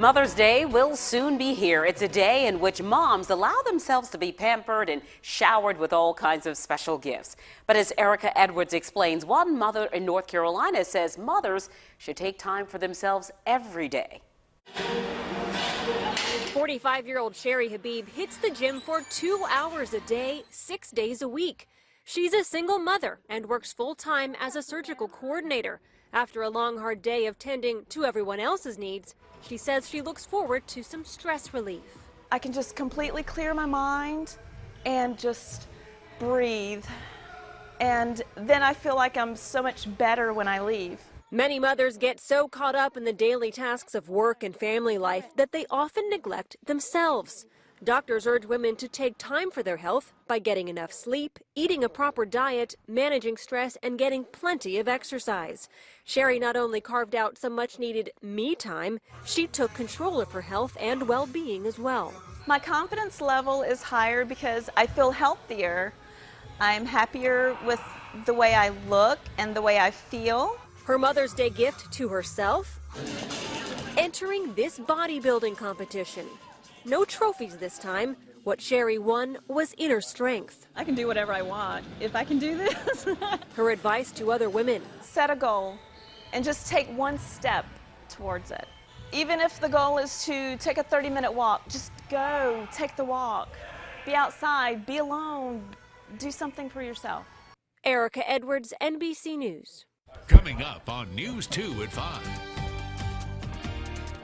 Mother's Day will soon be here. It's a day in which moms allow themselves to be pampered and showered with all kinds of special gifts. But as Erica Edwards explains, one mother in North Carolina says mothers should take time for themselves every day. 45-year-old Sherry Habib hits the gym for 2 hours a day, 6 days a week. She's a single mother and works full-time as a surgical coordinator. After a long, hard day of tending to everyone else's needs, she says she looks forward to some stress relief. I can just completely clear my mind and just breathe. And then I feel like I'm so much better when I leave. Many mothers get so caught up in the daily tasks of work and family life that they often neglect themselves. Doctors urge women to take time for their health by getting enough sleep, eating a proper diet, managing stress, and getting plenty of exercise. Sherry not only carved out some much-needed me time, she took control of her health and well-being as well. My confidence level is higher because I feel healthier. I'm happier with the way I look and the way I feel. Her Mother's Day gift to herself? Entering this bodybuilding competition. No trophies this time. What Sherry won was inner strength. I can do whatever I want if I can do this. Her advice to other women: set a goal and just take one step towards it. Even if the goal is to take a 30-minute walk, just go, take the walk. Be outside, be alone, do something for yourself. Erica Edwards, NBC News. Coming up on News 2 at 5.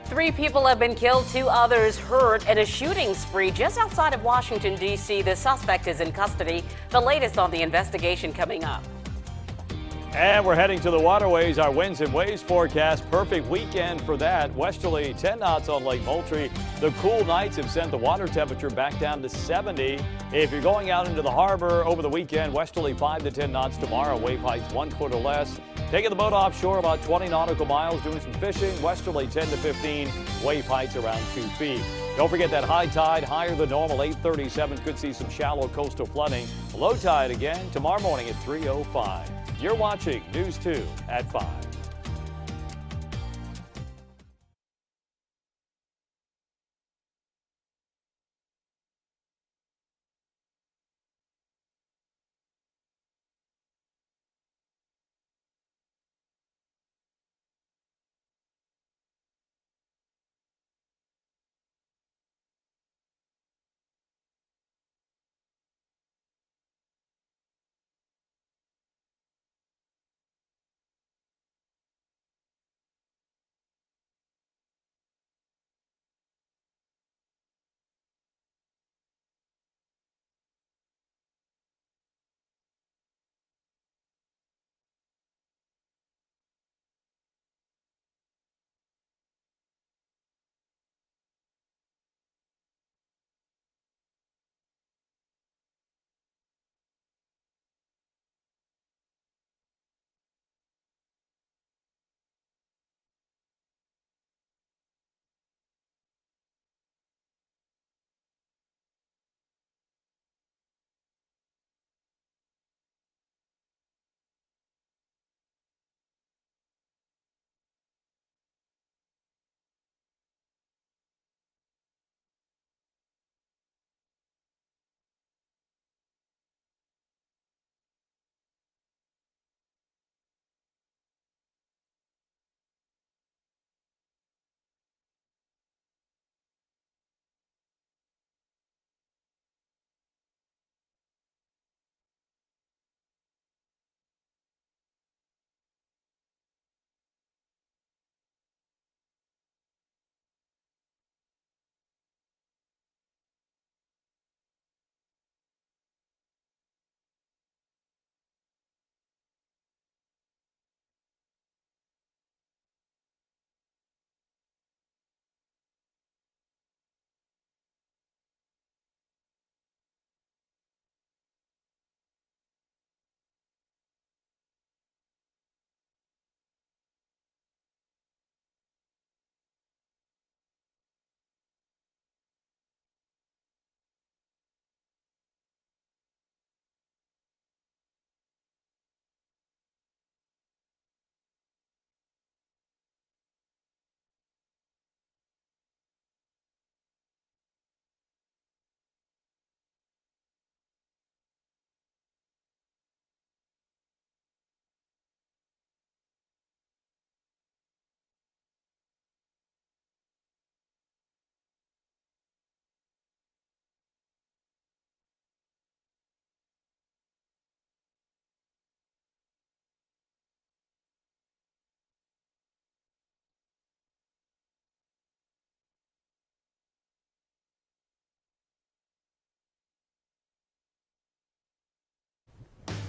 3 people have been killed, 2 others hurt in a shooting spree just outside of Washington, D.C. The suspect is in custody. The latest on the investigation coming up. And we're heading to the waterways. Our winds and waves forecast. Perfect weekend for that. Westerly 10 knots on Lake Moultrie. The cool nights have sent the water temperature back down to 70. If you're going out into the harbor over the weekend, westerly 5 to 10 knots tomorrow. Wave heights 1 foot or less. Taking the boat offshore about 20 nautical miles, doing some fishing. Westerly 10 to 15. Wave heights around 2 feet. Don't forget that high tide higher than normal, 8:37. Could see some shallow coastal flooding. Low tide again tomorrow morning at 3:05. You're watching News 2 at 5.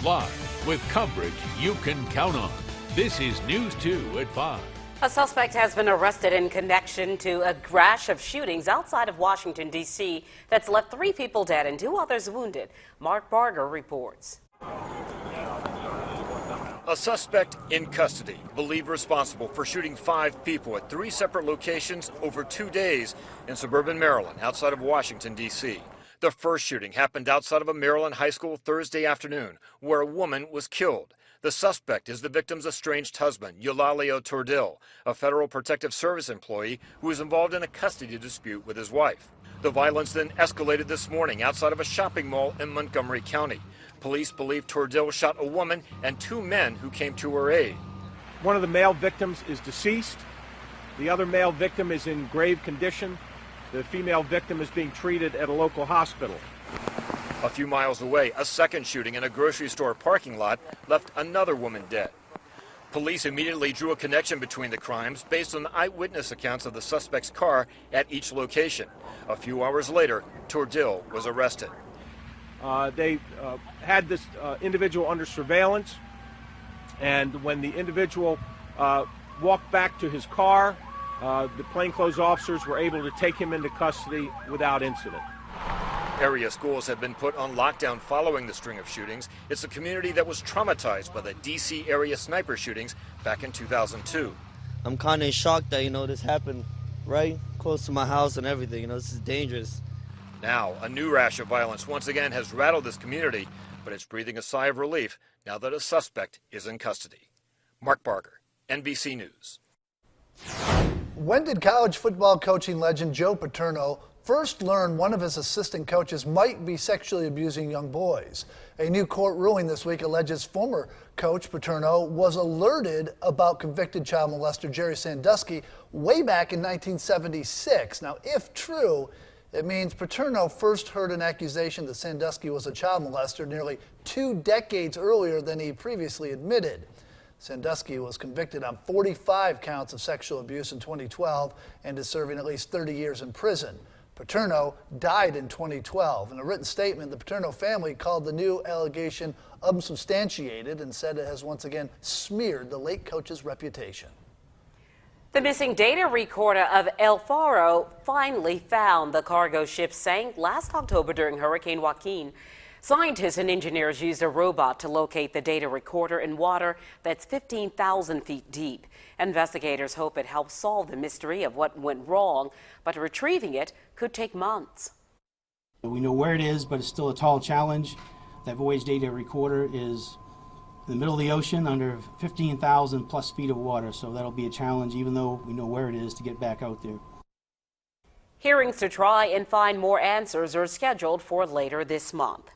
5 with coverage you can count on. This is News 2 at 5. A suspect has been arrested in connection to a rash of shootings outside of Washington, D.C. that's left 3 people dead and 2 others wounded. Mark Barger reports. A suspect in custody, believed responsible for shooting 5 people at 3 separate locations over 2 days in suburban Maryland, outside of Washington, D.C. The first shooting happened outside of a Maryland high school Thursday afternoon, where a woman was killed. The suspect is the victim's estranged husband, Eulalio Tordil, a Federal Protective Service employee who was involved in a custody dispute with his wife. The violence then escalated this morning outside of a shopping mall in Montgomery County. Police believe Tordil shot a woman and 2 men who came to her aid. One of the male victims is deceased. The other male victim is in grave condition. The female victim is being treated at a local hospital. A few miles away, a second shooting in a grocery store parking lot left another woman dead. Police immediately drew a connection between the crimes based on eyewitness accounts of the suspect's car at each location. A few hours later, Tordil was arrested. They had this individual under surveillance, and when the individual walked back to his car, the plainclothes officers were able to take him into custody without incident. Area schools have been put on lockdown following the string of shootings. It's a community that was traumatized by the D.C. area sniper shootings back in 2002. I'm kind of shocked that, this happened right close to my house and everything. This is dangerous. Now, a new rash of violence once again has rattled this community, but it's breathing a sigh of relief now that a suspect is in custody. Mark Barger, NBC News. When did college football coaching legend Joe Paterno first learn one of his assistant coaches might be sexually abusing young boys? A new court ruling this week alleges former coach Paterno was alerted about convicted child molester Jerry Sandusky way back in 1976. Now, if true, it means Paterno first heard an accusation that Sandusky was a child molester nearly 2 decades earlier than he previously admitted. Sandusky was convicted on 45 counts of sexual abuse in 2012 and is serving at least 30 years in prison. Paterno died in 2012. In a written statement, the Paterno family called the new allegation unsubstantiated and said it has once again smeared the late coach's reputation. The missing data recorder of El Faro finally found. The cargo ship sank last October during Hurricane Joaquin. Scientists and engineers used a robot to locate the data recorder in water that's 15,000 feet deep. Investigators hope it helps solve the mystery of what went wrong, but retrieving it could take months. We know where it is, but it's still a tall challenge. That voyage data recorder is in the middle of the ocean under 15,000 plus feet of water, so that'll be a challenge even though we know where it is to get back out there. Hearings to try and find more answers are scheduled for later this month.